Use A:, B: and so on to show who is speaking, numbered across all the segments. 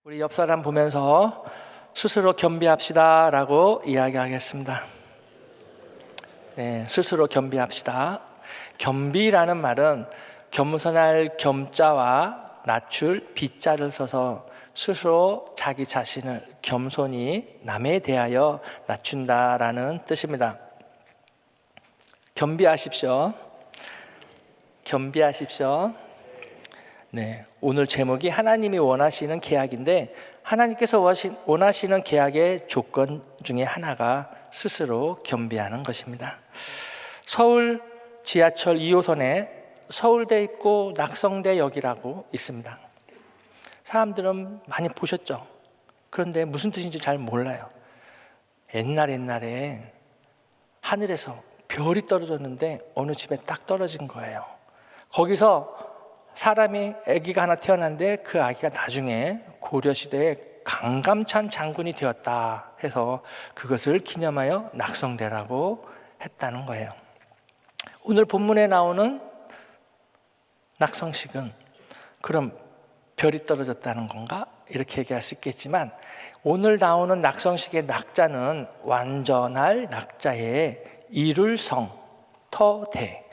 A: 우리 옆 사람 보면서 스스로 겸비합시다 라고 이야기하겠습니다. 네, 스스로 겸비합시다. 겸비라는 말은 겸손할 겸자와 낮출 비자를 써서 스스로 자기 자신을 겸손히 남에 대하여 낮춘다라는 뜻입니다. 겸비하십시오. 겸비하십시오. 네, 오늘 제목이 하나님이 원하시는 계약인데, 하나님께서 원하시는 계약의 조건 중에 하나가 스스로 겸비하는 것입니다. 서울 지하철 2호선에 서울대 입구 낙성대역이라고 있습니다. 사람들은 많이 보셨죠? 그런데 무슨 뜻인지 잘 몰라요. 옛날에 하늘에서 별이 떨어졌는데 어느 집에 딱 떨어진 거예요. 거기서 아기가 하나 태어났는데 그 아기가 나중에 고려시대에 강감찬 장군이 되었다 해서 그것을 기념하여 낙성대라고 했다는 거예요. 오늘 본문에 나오는 낙성식은 그럼 별이 떨어졌다는 건가? 이렇게 얘기할 수 있겠지만, 오늘 나오는 낙성식의 낙자는 완전할 낙자의 이룰성, 터대,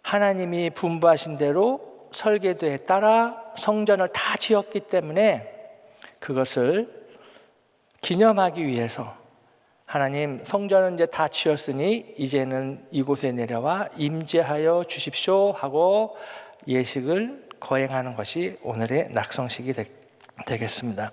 A: 하나님이 분부하신 대로 설계도에 따라 성전을 다 지었기 때문에 그것을 기념하기 위해서 하나님, 성전은 이제 다 지었으니 이제는 이곳에 내려와 임재하여 주십시오 하고 예식을 거행하는 것이 오늘의 낙성식이 되겠습니다.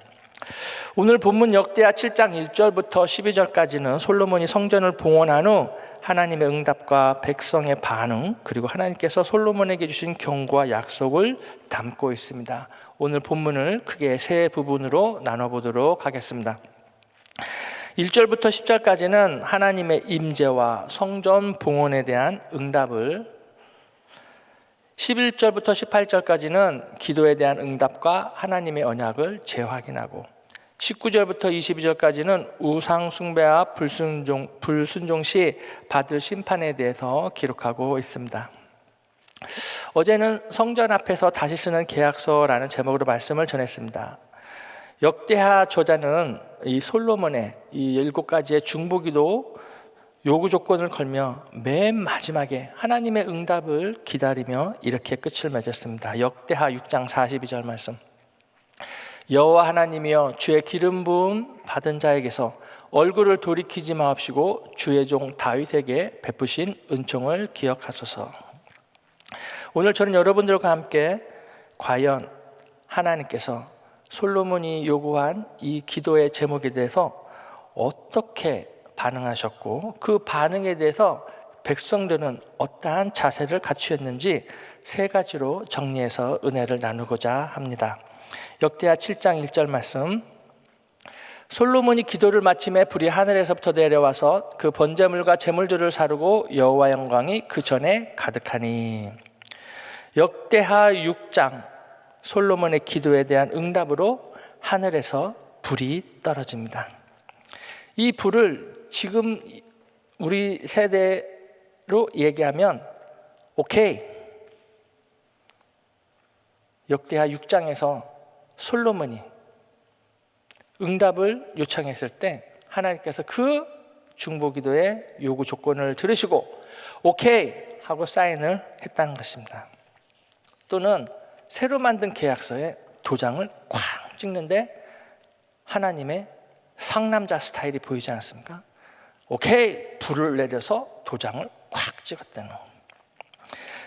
A: 오늘 본문 역대하 7장 1절부터 12절까지는 솔로몬이 성전을 봉헌한 후 하나님의 응답과 백성의 반응, 그리고 하나님께서 솔로몬에게 주신 경고와 약속을 담고 있습니다. 오늘 본문을 크게 세 부분으로 나눠보도록 하겠습니다. 1절부터 10절까지는 하나님의 임재와 성전 봉헌에 대한 응답을, 11절부터 18절까지는 기도에 대한 응답과 하나님의 언약을 재확인하고, 19절부터 22절까지는 우상 숭배와 불순종 시 받을 심판에 대해서 기록하고 있습니다. 어제는 성전 앞에서 다시 쓰는 계약서라는 제목으로 말씀을 전했습니다. 역대하 저자는 이 솔로몬의 이 7가지의 중보기도 요구 조건을 걸며 맨 마지막에 하나님의 응답을 기다리며 이렇게 끝을 맺었습니다. 역대하 6장 42절 말씀. 여호와 하나님이여, 주의 기름 부음 받은 자에게서 얼굴을 돌이키지 마옵시고 주의 종 다윗에게 베푸신 은총을 기억하소서. 오늘 저는 여러분들과 함께 과연 하나님께서 솔로몬이 요구한 이 기도의 제목에 대해서 어떻게 반응하셨고, 그 반응에 대해서 백성들은 어떠한 자세를 갖추었는지 세 가지로 정리해서 은혜를 나누고자 합니다. 역대하 7장 1절 말씀. 솔로몬이 기도를 마침에 불이 하늘에서부터 내려와서 그 번제물과 제물들을 사르고 여호와 영광이 그 전에 가득하니. 역대하 6장, 솔로몬의 기도에 대한 응답으로 하늘에서 불이 떨어집니다. 이 불을 지금 우리 세대로 얘기하면 오케이, 역대하 6장에서 솔로몬이 응답을 요청했을 때 하나님께서 그 중보기도의 요구 조건을 들으시고 오케이 하고 사인을 했다는 것입니다. 또는 새로 만든 계약서에 도장을 쾅 찍는데 하나님의 상남자 스타일이 보이지 않습니까? 오케이, 불을 내려서 도장을 콱 찍었다는.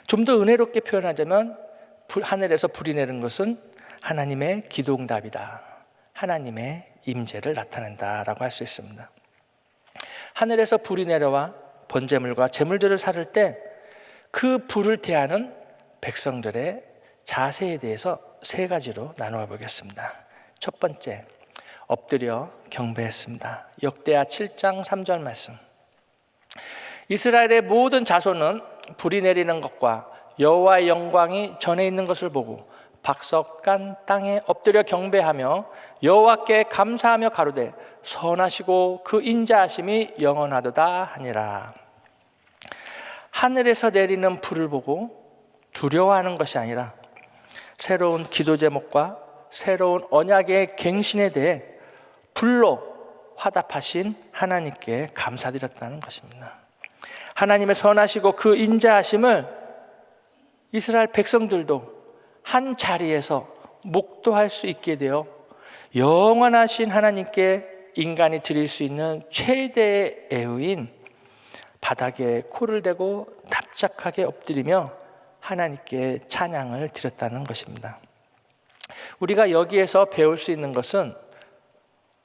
A: 좀 더 은혜롭게 표현하자면 하늘에서 불이 내린 것은 하나님의 기도응답이다, 하나님의 임재를 나타낸다라고 할 수 있습니다. 하늘에서 불이 내려와 번제물과 제물들을 사를 때 그 불을 대하는 백성들의 자세에 대해서 세 가지로 나누어 보겠습니다. 첫 번째, 엎드려 경배했습니다. 역대하 7장 3절 말씀. 이스라엘의 모든 자손은 불이 내리는 것과 여호와의 영광이 전에 있는 것을 보고 박석간 땅에 엎드려 경배하며 여호와께 감사하며 가로되 선하시고 그 인자하심이 영원하도다 하니라. 하늘에서 내리는 불을 보고 두려워하는 것이 아니라 새로운 기도 제목과 새로운 언약의 갱신에 대해 불로 화답하신 하나님께 감사드렸다는 것입니다. 하나님의 선하시고 그 인자하심을 이스라엘 백성들도 한 자리에서 목도할 수 있게 되어 영원하신 하나님께 인간이 드릴 수 있는 최대의 애우인 바닥에 코를 대고 납작하게 엎드리며 하나님께 찬양을 드렸다는 것입니다. 우리가 여기에서 배울 수 있는 것은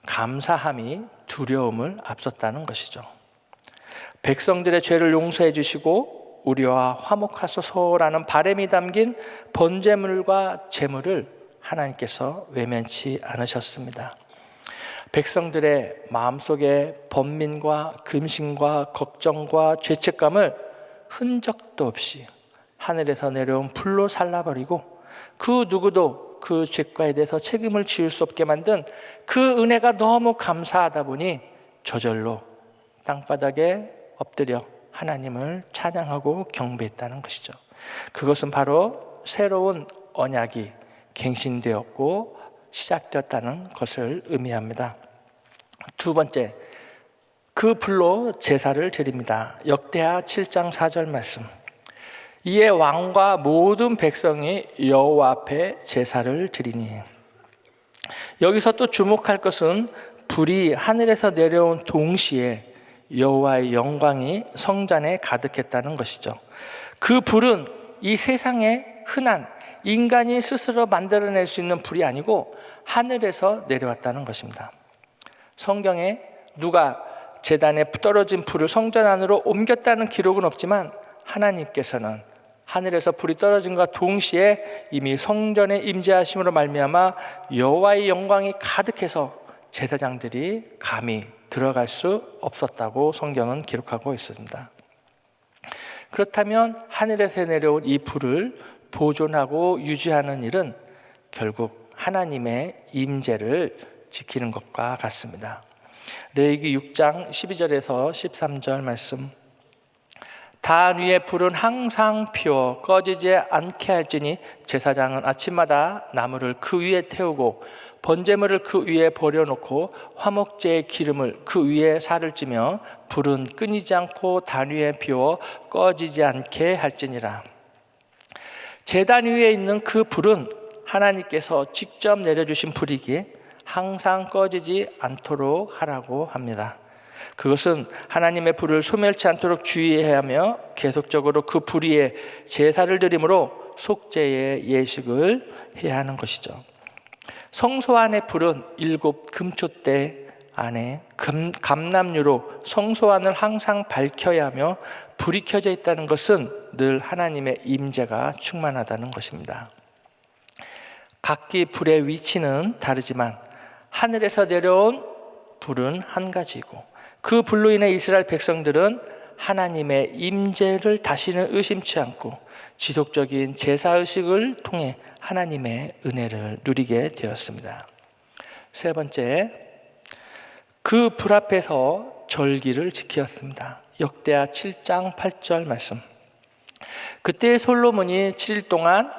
A: 감사함이 두려움을 앞섰다는 것이죠. 백성들의 죄를 용서해 주시고 우리와 화목하소서라는 바람이 담긴 번제물과 제물을 하나님께서 외면치 않으셨습니다. 백성들의 마음속에 번민과 근심과 걱정과 죄책감을 흔적도 없이 하늘에서 내려온 불로 살라버리고 그 누구도 그 죄과에 대해서 책임을 지을 수 없게 만든 그 은혜가 너무 감사하다 보니 저절로 땅바닥에 엎드려 하나님을 찬양하고 경배했다는 것이죠. 그것은 바로 새로운 언약이 갱신되었고 시작되었다는 것을 의미합니다. 두 번째, 그 불로 제사를 드립니다. 역대하 7장 4절 말씀. 이에 왕과 모든 백성이 여호와 앞에 제사를 드리니. 여기서 또 주목할 것은 불이 하늘에서 내려온 동시에 여호와의 영광이 성전에 가득했다는 것이죠. 그 불은 이 세상에 흔한 인간이 스스로 만들어낼 수 있는 불이 아니고 하늘에서 내려왔다는 것입니다. 성경에 누가 제단에 떨어진 불을 성전 안으로 옮겼다는 기록은 없지만 하나님께서는 하늘에서 불이 떨어진과 동시에 이미 성전에 임재하심으로 말미암아 여호와의 영광이 가득해서 제사장들이 감히 들어갈 수 없었다고 성경은 기록하고 있습니다. 그렇다면 하늘에서 내려온 이 불을 보존하고 유지하는 일은 결국 하나님의 임재를 지키는 것과 같습니다. 레위기 6장 12절에서 13절 말씀. 단 위에 불은 항상 피워 꺼지지 않게 할지니 제사장은 아침마다 나무를 그 위에 태우고 번제물을 그 위에 버려놓고 화목제의 기름을 그 위에 살을 찌며 불은 끊이지 않고 단 위에 피워 꺼지지 않게 할지니라. 제단 위에 있는 그 불은 하나님께서 직접 내려주신 불이기에 항상 꺼지지 않도록 하라고 합니다. 그것은 하나님의 불을 소멸치 않도록 주의해야 하며 계속적으로 그 불 위에 제사를 드림으로 속죄의 예식을 해야 하는 것이죠. 성소 안의 불은 7 금초대 안에 감람유로 성소 안을 항상 밝혀야 하며 불이 켜져 있다는 것은 늘 하나님의 임재가 충만하다는 것입니다. 각기 불의 위치는 다르지만 하늘에서 내려온 불은 한 가지이고 그 불로 인해 이스라엘 백성들은 하나님의 임재를 다시는 의심치 않고 지속적인 제사의식을 통해 하나님의 은혜를 누리게 되었습니다. 세 번째, 그 불 앞에서 절기를 지켰습니다. 역대하 7장 8절 말씀. 그때 솔로몬이 7일 동안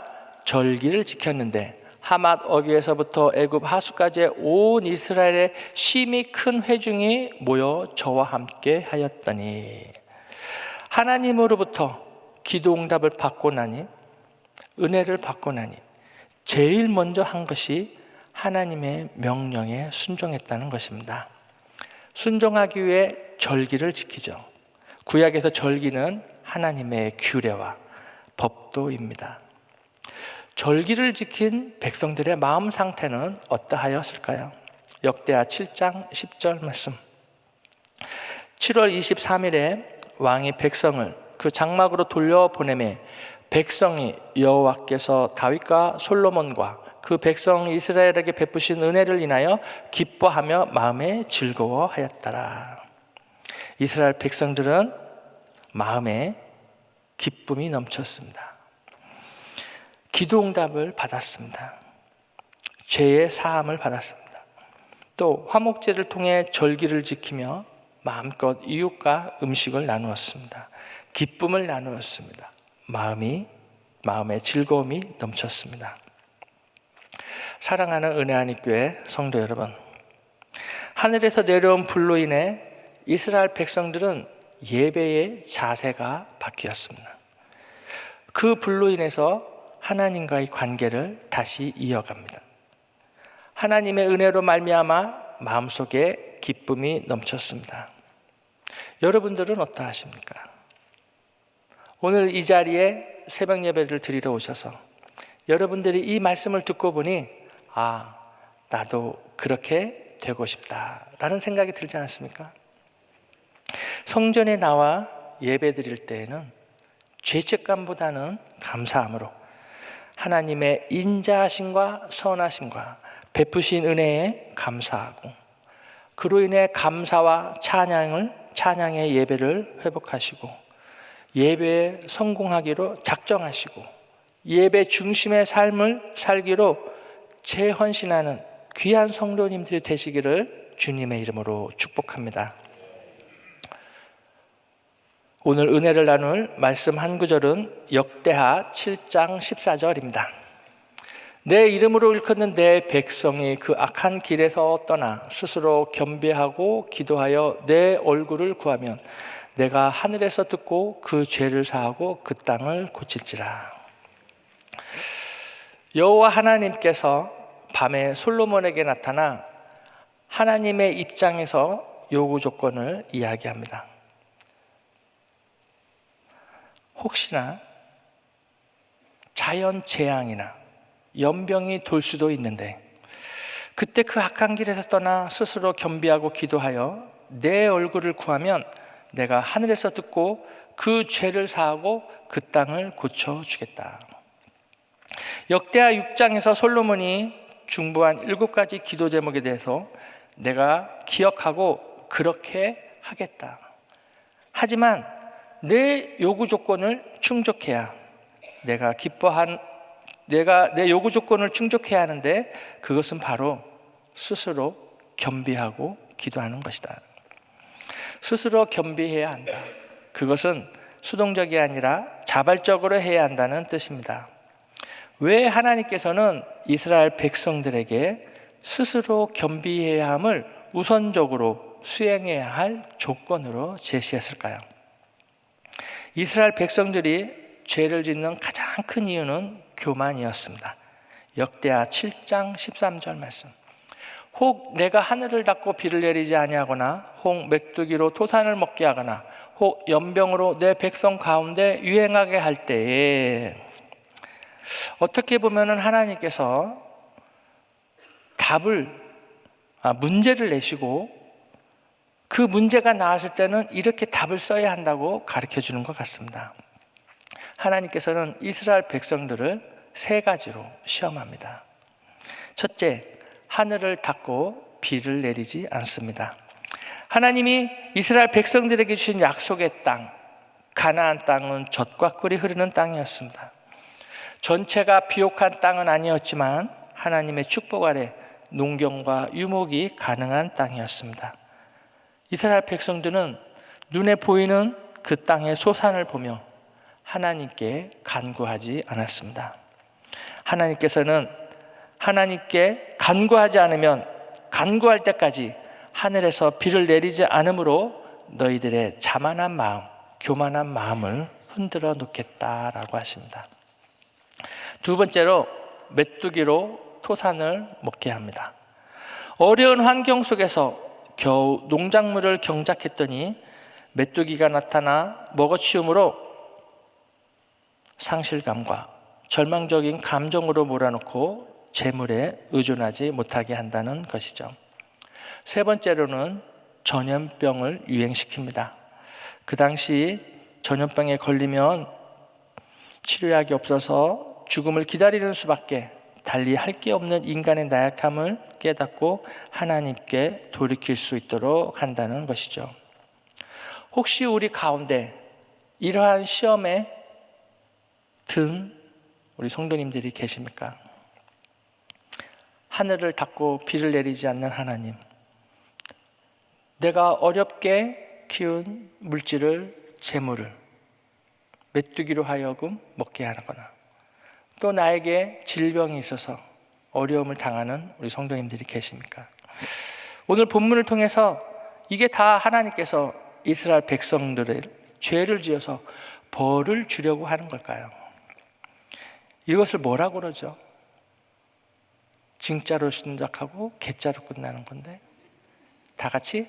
A: 절기를 지켰는데 하맛 어귀에서부터 애굽 하수까지 온 이스라엘의 심히 큰 회중이 모여 저와 함께 하였더니. 하나님으로부터 기도응답을 받고 나니, 은혜를 받고 나니 제일 먼저 한 것이 하나님의 명령에 순종했다는 것입니다. 순종하기 위해 절기를 지키죠. 구약에서 절기는 하나님의 규례와 법도입니다. 절기를 지킨 백성들의 마음 상태는 어떠하였을까요? 역대하 7장 10절 말씀. 7월 23일에 왕이 백성을 그 장막으로 돌려보내매 백성이 여호와께서 다윗과 솔로몬과 그 백성 이스라엘에게 베푸신 은혜를 인하여 기뻐하며 마음에 즐거워하였더라. 이스라엘 백성들은 마음에 기쁨이 넘쳤습니다. 기도응답을 받았습니다. 죄의 사함을 받았습니다. 또 화목제를 통해 절기를 지키며 마음껏 이웃과 음식을 나누었습니다. 기쁨을 나누었습니다. 마음에 즐거움이 넘쳤습니다. 사랑하는 은혜 안의 교회 성도 여러분, 하늘에서 내려온 불로 인해 이스라엘 백성들은 예배의 자세가 바뀌었습니다. 그 불로 인해서 하나님과의 관계를 다시 이어갑니다. 하나님의 은혜로 말미암아 마음속에 기쁨이 넘쳤습니다. 여러분들은 어떠하십니까? 오늘 이 자리에 새벽 예배를 드리러 오셔서 여러분들이 이 말씀을 듣고 보니 나도 그렇게 되고 싶다라는 생각이 들지 않습니까? 성전에 나와 예배 드릴 때에는 죄책감보다는 감사함으로 하나님의 인자하심과 선하심과 베푸신 은혜에 감사하고 그로 인해 감사와 찬양의 예배를 회복하시고 예배에 성공하기로 작정하시고 예배 중심의 삶을 살기로 재헌신하는 귀한 성도님들이 되시기를 주님의 이름으로 축복합니다. 오늘 은혜를 나눌 말씀 한 구절은 역대하 7장 14절입니다. 내 이름으로 일컫는 내 백성이 그 악한 길에서 떠나 스스로 겸비하고 기도하여 내 얼굴을 구하면 내가 하늘에서 듣고 그 죄를 사하고 그 땅을 고칠지라. 여호와 하나님께서 밤에 솔로몬에게 나타나 하나님의 입장에서 요구 조건을 이야기합니다. 혹시나 자연 재앙이나 연병이 돌 수도 있는데 그때 그 악한 길에서 떠나 스스로 겸비하고 기도하여 내 얼굴을 구하면 내가 하늘에서 듣고 그 죄를 사하고 그 땅을 고쳐주겠다. 역대하 6장에서 솔로몬이 중보한 7가지 기도 제목에 대해서 내가 기억하고 그렇게 하겠다. 하지만 내 요구 조건을 충족해야 내 요구 조건을 충족해야 하는데 그것은 바로 스스로 겸비하고 기도하는 것이다. 스스로 겸비해야 한다. 그것은 수동적이 아니라 자발적으로 해야 한다는 뜻입니다. 왜 하나님께서는 이스라엘 백성들에게 스스로 겸비해야 함을 우선적으로 수행해야 할 조건으로 제시했을까요? 이스라엘 백성들이 죄를 짓는 가장 큰 이유는 교만이었습니다. 역대하 7장 13절 말씀. 혹 내가 하늘을 닫고 비를 내리지 아니하거나 혹 메뚜기로 토산을 먹게 하거나 혹 연병으로 내 백성 가운데 유행하게 할 때에, 어떻게 보면은 하나님께서 문제를 내시고 그 문제가 나왔을 때는 이렇게 답을 써야 한다고 가르쳐 주는 것 같습니다. 하나님께서는 이스라엘 백성들을 3가지로 시험합니다. 첫째, 하늘을 닫고 비를 내리지 않습니다. 하나님이 이스라엘 백성들에게 주신 약속의 땅, 가나안 땅은 젖과 꿀이 흐르는 땅이었습니다. 전체가 비옥한 땅은 아니었지만 하나님의 축복 아래 농경과 유목이 가능한 땅이었습니다. 이스라엘 백성들은 눈에 보이는 그 땅의 소산을 보며 하나님께 간구하지 않았습니다. 하나님께서는 하나님께 간구하지 않으면 간구할 때까지 하늘에서 비를 내리지 않으므로 너희들의 자만한 마음, 교만한 마음을 흔들어 놓겠다라고 하십니다. 두 번째로 메뚜기로 토산을 먹게 합니다. 어려운 환경 속에서 겨우 농작물을 경작했더니 메뚜기가 나타나 먹어치움으로 상실감과 절망적인 감정으로 몰아넣고 재물에 의존하지 못하게 한다는 것이죠. 세 번째로는 전염병을 유행시킵니다. 그 당시 전염병에 걸리면 치료약이 없어서 죽음을 기다리는 수밖에 달리 할 게 없는 인간의 나약함을 깨닫고 하나님께 돌이킬 수 있도록 한다는 것이죠. 혹시 우리 가운데 이러한 시험에 든 우리 성도님들이 계십니까? 하늘을 닫고 비를 내리지 않는 하나님, 내가 어렵게 키운 물질을, 재물을 메뚜기로 하여금 먹게 하거나, 또 나에게 질병이 있어서 어려움을 당하는 우리 성도님들이 계십니까? 오늘 본문을 통해서 이게 다 하나님께서 이스라엘 백성들의 죄를 지어서 벌을 주려고 하는 걸까요? 이것을 뭐라고 그러죠? 징자로 시작하고 개자로 끝나는 건데 다 같이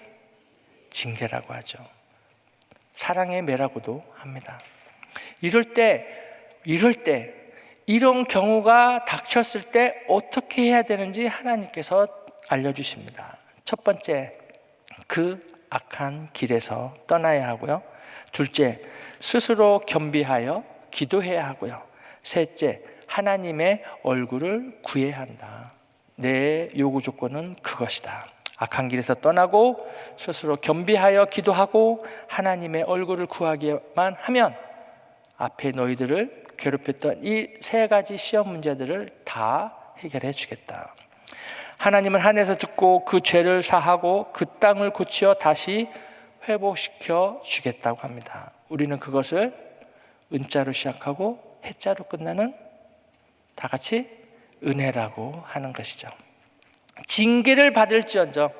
A: 징계라고 하죠. 사랑의 매라고도 합니다. 이럴 때 이런 경우가 닥쳤을 때 어떻게 해야 되는지 하나님께서 알려주십니다. 첫 번째, 그 악한 길에서 떠나야 하고요. 둘째, 스스로 겸비하여 기도해야 하고요. 셋째, 하나님의 얼굴을 구해야 한다. 내 요구 조건은 그것이다. 악한 길에서 떠나고 스스로 겸비하여 기도하고 하나님의 얼굴을 구하기만 하면 앞에 너희들을 괴롭혔던 이 세 가지 시험 문제들을 다 해결해 주겠다. 하나님은 하늘에서 듣고 그 죄를 사하고 그 땅을 고치어 다시 회복시켜 주겠다고 합니다. 우리는 그것을 은자로 시작하고 해자로 끝나는 다 같이 은혜라고 하는 것이죠. 징계를 받을지언정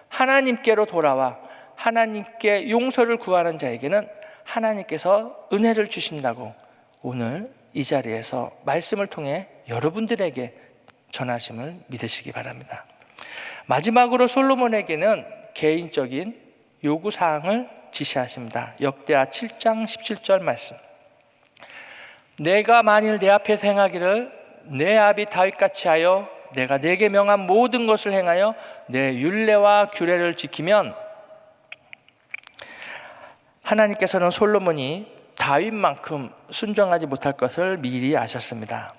A: 하나님께로 돌아와 하나님께 용서를 구하는 자에게는 하나님께서 은혜를 주신다고 오늘 이 자리에서 말씀을 통해 여러분들에게 전하심을 믿으시기 바랍니다. 마지막으로 솔로몬에게는 개인적인 요구사항을 지시하십니다. 역대하 7장 17절 말씀. 내가 만일 내 앞에서 행하기를 내 아비 다윗같이 하여 내가 내게 명한 모든 것을 행하여 내 율례와 규례를 지키면, 하나님께서는 솔로몬이 다윗만큼 순종하지 못할 것을 미리 아셨습니다.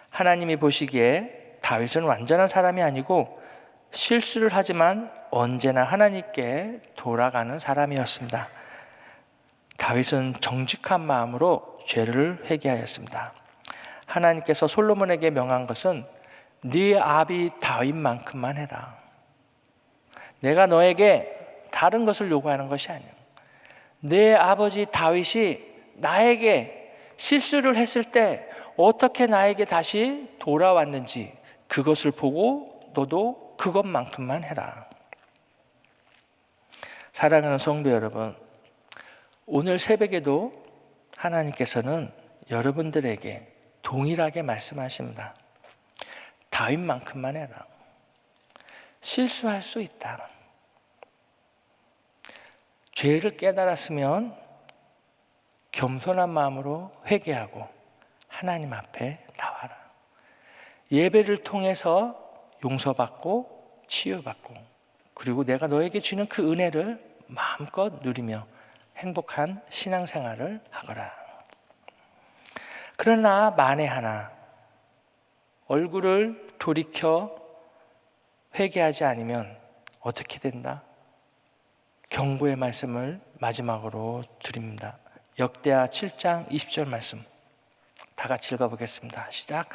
A: 하나님이 보시기에 다윗은 완전한 사람이 아니고 실수를 하지만 언제나 하나님께 돌아가는 사람이었습니다. 다윗은 정직한 마음으로 죄를 회개하였습니다. 하나님께서 솔로몬에게 명한 것은 네 아비 다윗만큼만 해라. 내가 너에게 다른 것을 요구하는 것이 아니야. 내 아버지 다윗이 나에게 실수를 했을 때 어떻게 나에게 다시 돌아왔는지 그것을 보고 너도 그것만큼만 해라. 사랑하는 성도 여러분, 오늘 새벽에도 하나님께서는 여러분들에게 동일하게 말씀하십니다. 다윗만큼만 해라. 실수할 수 있다. 죄를 깨달았으면 겸손한 마음으로 회개하고 하나님 앞에 나와라. 예배를 통해서 용서받고 치유받고 그리고 내가 너에게 주는 그 은혜를 마음껏 누리며 행복한 신앙생활을 하거라. 그러나 만에 하나 얼굴을 돌이켜 회개하지 않으면 어떻게 된다? 경고의 말씀을 마지막으로 드립니다. 역대하 7장 20절 말씀 다 같이 읽어보겠습니다. 시작.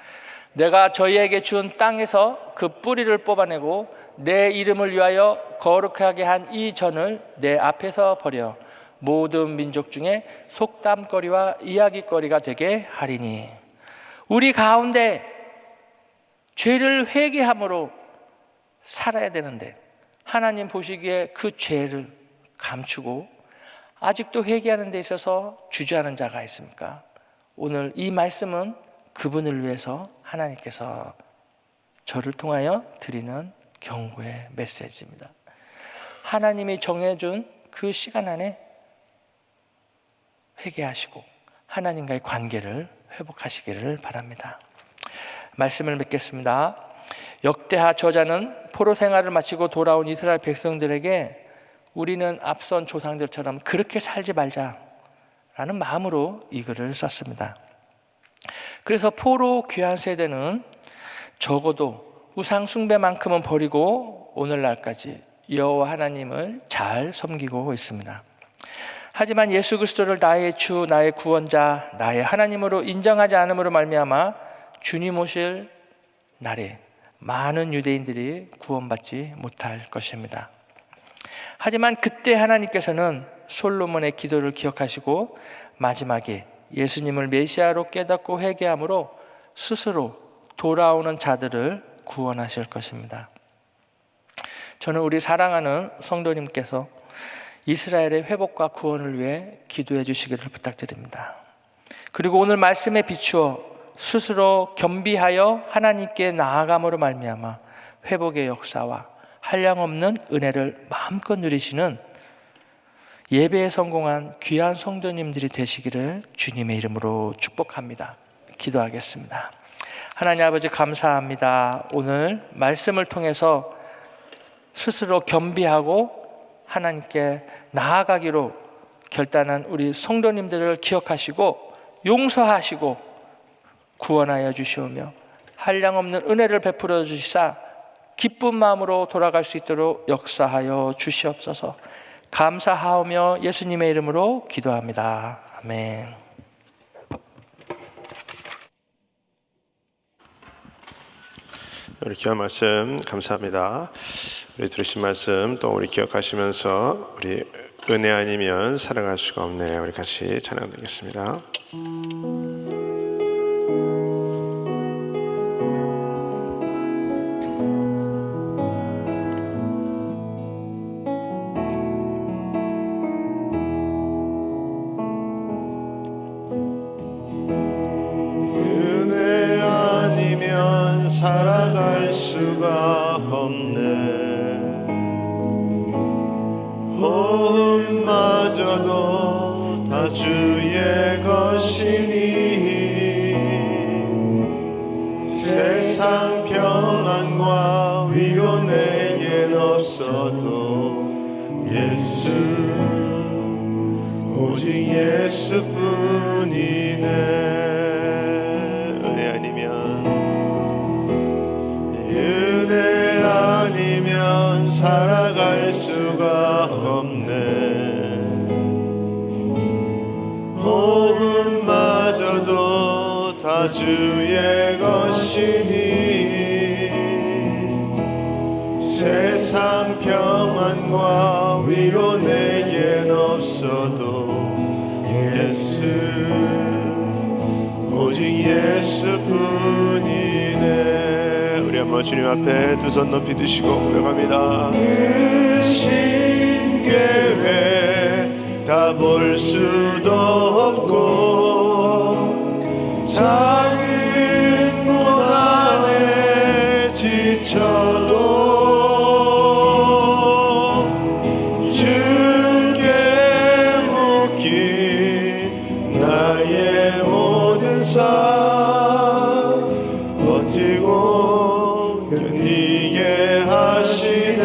A: 내가 저희에게 준 땅에서 그 뿌리를 뽑아내고 내 이름을 위하여 거룩하게 한 이 전을 내 앞에서 버려 모든 민족 중에 속담거리와 이야기거리가 되게 하리니. 우리 가운데 죄를 회개함으로 살아야 되는데 하나님 보시기에 그 죄를 감추고 아직도 회개하는 데 있어서 주저하는 자가 있습니까? 오늘 이 말씀은 그분을 위해서 하나님께서 저를 통하여 드리는 경고의 메시지입니다. 하나님이 정해준 그 시간 안에 회개하시고 하나님과의 관계를 회복하시기를 바랍니다. 말씀을 맺겠습니다. 역대하 저자는 포로 생활을 마치고 돌아온 이스라엘 백성들에게 우리는 앞선 조상들처럼 그렇게 살지 말자라는 마음으로 이 글을 썼습니다. 그래서 포로 귀환 세대는 적어도 우상 숭배만큼은 버리고 오늘날까지 여호와 하나님을 잘 섬기고 있습니다. 하지만 예수 그리스도를 나의 주, 나의 구원자, 나의 하나님으로 인정하지 않음으로 말미암아 주님 오실 날에 많은 유대인들이 구원받지 못할 것입니다. 하지만 그때 하나님께서는 솔로몬의 기도를 기억하시고 마지막에 예수님을 메시아로 깨닫고 회개함으로 스스로 돌아오는 자들을 구원하실 것입니다. 저는 우리 사랑하는 성도님께서 이스라엘의 회복과 구원을 위해 기도해 주시기를 부탁드립니다. 그리고 오늘 말씀에 비추어 스스로 겸비하여 하나님께 나아감으로 말미암아 회복의 역사와 한량없는 은혜를 마음껏 누리시는 예배에 성공한 귀한 성도님들이 되시기를 주님의 이름으로 축복합니다. 기도하겠습니다. 하나님 아버지, 감사합니다. 오늘 말씀을 통해서 스스로 겸비하고 하나님께 나아가기로 결단한 우리 성도님들을 기억하시고 용서하시고 구원하여 주시오며 한량없는 은혜를 베풀어 주시사 기쁜 마음으로 돌아갈 수 있도록 역사하여 주시옵소서. 감사하오며 예수님의 이름으로 기도합니다. 아멘.
B: 우리 귀한 말씀 감사합니다. 우리 들으신 말씀 또 우리 기억하시면서 우리 은혜 아니면 사랑할 수가 없네. 우리 같이 찬양 드리겠습니다. 은혜 아니면 살아갈 수가 없네. 호흡마저도 다 주의 것이니 세상 평안과 위로 내겐 없어도 예수 오직 예수뿐이네. 은혜 아니면 살아갈 수가 없네. 호흡마저도 다 주의 것이니 세상 평안과 위로 내겐 없어도 예수 오직 예수뿐이네. 우리 한번 주님 앞에 두 손 높이 드시고 고백합니다. 크신 계획 다 볼 수도 없고 작은 못 안에 지쳐도 주께 묶인 나의 모든 삶 버티고 견디게 하시네.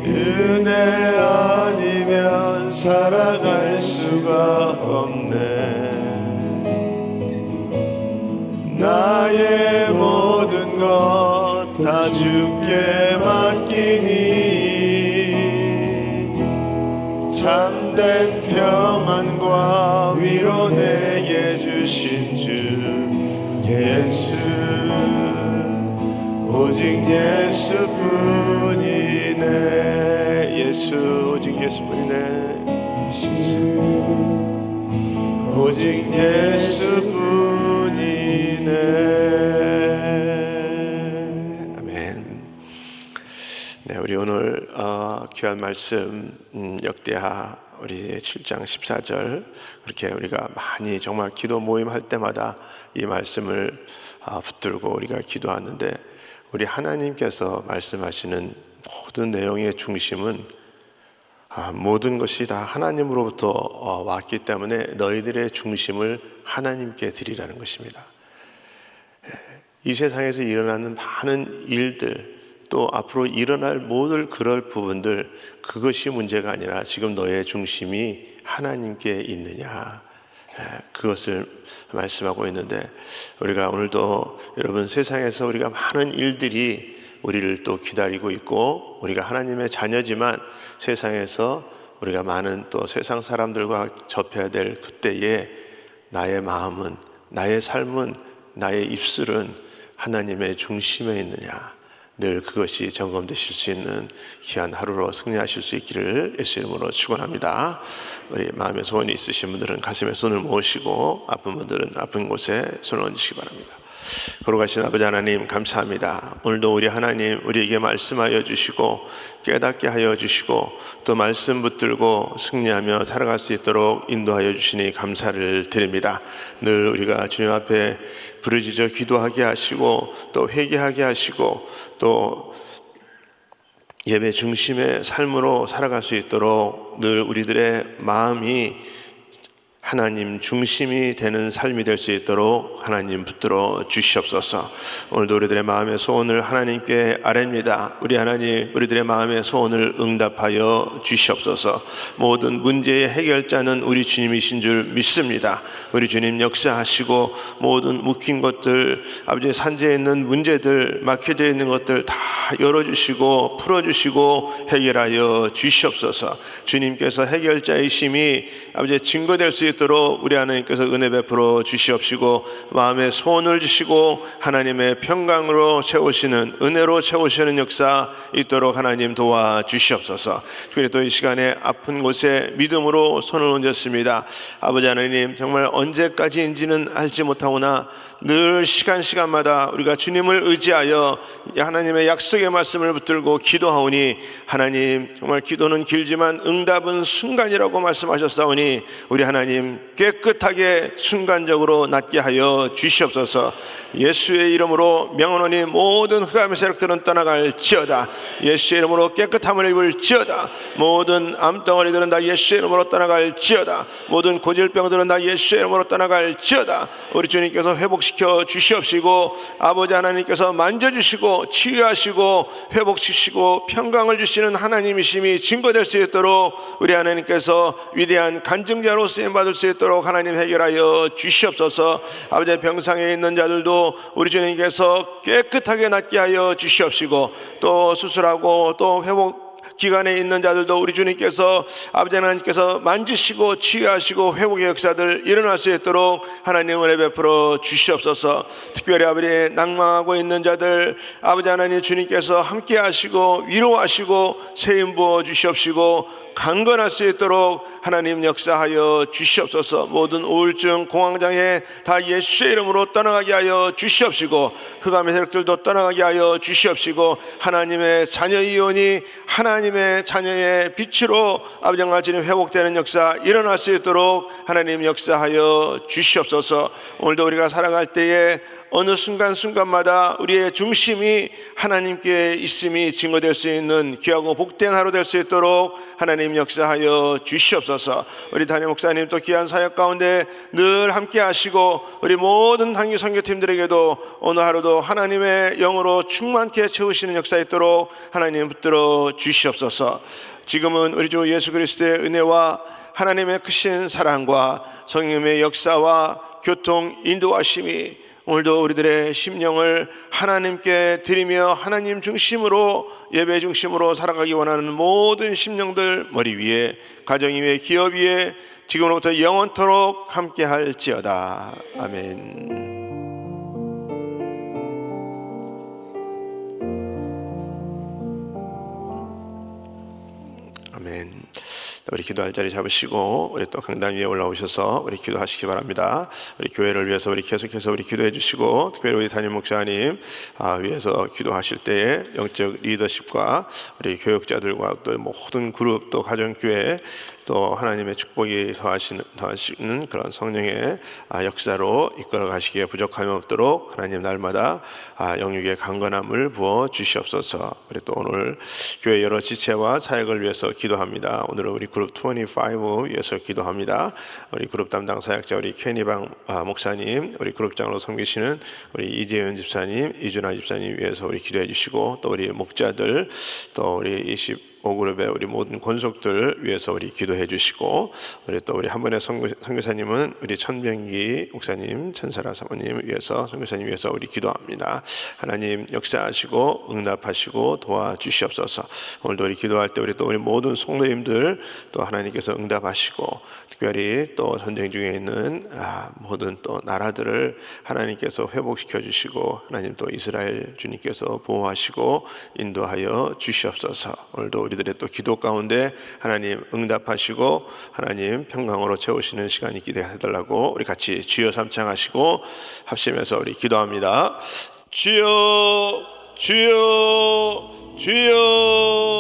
B: 은혜 아니면 살아갈 수가 없네. 나의 모든 것 다 주께 맡기니 참된 평안과 위로 내게 주신 주 예수 오직 예수뿐이네. 예수 오직 예수뿐이네. 오직 예수뿐이네. 아멘. 네, 우리 오늘 귀한 말씀 역대하 우리 7장 14절 그렇게 우리가 많이 정말 기도 모임 할 때마다 이 말씀을 붙들고 우리가 기도하는데, 우리 하나님께서 말씀하시는 모든 내용의 중심은 모든 것이 다 하나님으로부터 왔기 때문에 너희들의 중심을 하나님께 드리라는 것입니다. 이 세상에서 일어나는 많은 일들, 또 앞으로 일어날 모든 그럴 부분들, 그것이 문제가 아니라 지금 너의 중심이 하나님께 있느냐, 그것을 말씀하고 있는데, 우리가 오늘도 여러분 세상에서 우리가 많은 일들이 우리를 또 기다리고 있고, 우리가 하나님의 자녀지만 세상에서 우리가 많은 또 세상 사람들과 접해야 될 그때에 나의 마음은, 나의 삶은, 나의 입술은 하나님의 중심에 있느냐, 나의 모든 것, 나의 삶은, 나의 입술은 하나님의 중심에 있느냐, 그것을 늘 그것이 점검되실 수 있는 귀한 하루로 승리하실 수 있기를 예수 이름으로 축원합니다. 우리 마음에 소원이 있으신 분들은 가슴에 손을 모으시고 아픈 분들은 아픈 곳에 손을 얹으시기 바랍니다. 거룩하신 아버지 하나님 감사합니다. 오늘도 우리 하나님 우리에게 말씀하여 주시고 깨닫게 하여 주시고 또 말씀 붙들고 승리하며 살아갈 수 있도록 인도하여 주시니 감사를 드립니다. 늘 우리가 주님 앞에 부르짖어 기도하게 하시고 또 회개하게 하시고 또 예배 중심의 삶으로 살아갈 수 있도록 늘 우리들의 마음이 하나님 중심이 되는 삶이 될 수 있도록 하나님 붙들어 주시옵소서. 오늘도 우리들의 마음의 소원을 하나님께 아뢰입니다. 우리 하나님 우리들의 마음의 소원을 응답하여 주시옵소서. 모든 문제의 해결자는 우리 주님이신 줄 믿습니다. 우리 주님 역사하시고 모든 묶인 것들 아버지의 산재에 있는 문제들 막혀져 있는 것들 다 열어주시고 풀어주시고 해결하여 주시옵소서. 주님께서 해결자이심이 아버지의 증거될 수 있도록 우리 하나님께서 은혜 베풀어 주시옵시고 마음에 소원을 주시고 하나님의 평강으로 채우시는 은혜로 채우시는 역사 있도록 하나님 도와주시옵소서. 특별히 또 이 시간에 아픈 곳에 믿음으로 손을 얹었습니다. 아버지 하나님 정말 언제까지인지는 알지 못하오나 늘 시간마다 우리가 주님을 의지하여 하나님의 약속의 말씀을 붙들고 기도하오니 하나님 정말 기도는 길지만 응답은 순간이라고 말씀하셨사오니 우리 하나님 깨끗하게 순간적으로 낫게 하여 주시옵소서. 예수의 이름으로 명언하니 모든 흑암의 세력들은 떠나갈지어다. 예수의 이름으로 깨끗함을 입을지어다. 모든 암덩어리들은 다 예수의 이름으로 떠나갈지어다. 모든 고질병들은 다 예수의 이름으로 떠나갈지어다. 우리 주님께서 회복시켜 주시옵시고 아버지 하나님께서 만져주시고 치유하시고 회복시키시고 평강을 주시는 하나님이심이 증거될 수 있도록 우리 하나님께서 위대한 간증자로 쓰임받을 수 있도록 하나님 해결하여 주시옵소서. 아버지 병상에 있는 자들도 우리 주님께서 깨끗하게 낫게 하여 주시옵시고 또 수술하고 또 회복 기간에 있는 자들도 우리 주님께서 아버지 하나님께서 만지시고 치유하시고 회복의 역사들 일어날 수 있도록 하나님 은혜 베풀어 주시옵소서. 특별히 아버지 낭망하고 있는 자들 아버지 하나님 주님께서 함께 하시고 위로하시고 세임 부어 주시옵시고 강건할 수 있도록 하나님 역사하여 주시옵소서. 모든 우울증 공황장애 다 예수의 이름으로 떠나가게 하여 주시옵시고 흑암의 세력들도 떠나가게 하여 주시옵시고 하나님의 자녀 이혼이 하나님의 자녀의 빛으로 아버지 하나님 회복되는 역사 일어날 수 있도록 하나님 역사하여 주시옵소서. 오늘도 우리가 살아갈 때에 어느 순간마다 우리의 중심이 하나님께 있음이 증거될 수 있는 귀하고 복된 하루 될 수 있도록 하나님 역사하여 주시옵소서. 우리 담임 목사님 또 귀한 사역 가운데 늘 함께 하시고 우리 모든 단기 선교팀들에게도 오늘 하루도 하나님의 영으로 충만케 채우시는 역사 있도록 하나님 붙들어 주시옵소서. 지금은 우리 주 예수 그리스도의 은혜와 하나님의 크신 사랑과 성령의 역사와 교통 인도하심이 오늘도 우리들의 심령을 하나님께 드리며 하나님 중심으로 예배 중심으로 살아가기 원하는 모든 심령들 머리 위에 가정 위에 기업 위에 지금으로부터 영원토록 함께 할지어다. 아멘. 아멘. 우리 기도할 자리 잡으시고 우리 또 강단 위에 올라오셔서 우리 기도하시기 바랍니다. 우리 교회를 위해서 우리 계속해서 우리 기도해 주시고 특별히 우리 담임 목사님 위해서 기도하실 때에 영적 리더십과 우리 교역자들과 또 모든 그룹 또 가정교회 또 하나님의 축복이 더하시는 그런 성령의 역사로 이끌어 가시기에 부족함이 없도록 하나님 날마다 영육의 강건함을 부어 주시옵소서. 우리 또 오늘 교회 여러 지체와 사역을 위해서 기도합니다. 오늘은 우리 그룹 25 위해서 기도합니다. 우리 그룹 담당 사역자 우리 케니방 목사님, 우리 그룹장으로 섬기시는 우리 이재윤 집사님, 이준하 집사님 위해서 우리 기도해 주시고 또 우리 목자들 또 우리 5그룹의 우리 모든 권속들 위해서 우리 기도해 주시고, 우리 또 우리 한 분의 선교사님은 우리 천병기 목사님, 천사라 사모님 위해서, 선교사님 위해서 우리 기도합니다. 하나님 역사하시고 응답하시고 도와주시옵소서. 오늘도 우리 기도할 때 우리 또 우리 모든 성도님들 또 하나님께서 응답하시고, 특별히 또 전쟁 중에 있는 모든 또 나라들을 하나님께서 회복시켜 주시고, 하나님 또 이스라엘 주님께서 보호하시고 인도하여 주시옵소서. 오늘도 우리들의 또 기도 가운데 하나님 응답하시고 하나님 평강으로 채우시는 시간이 있게 해달라고 우리 같이 주여 삼창하시고 합심해서 우리 기도합니다. 주여 주여 주여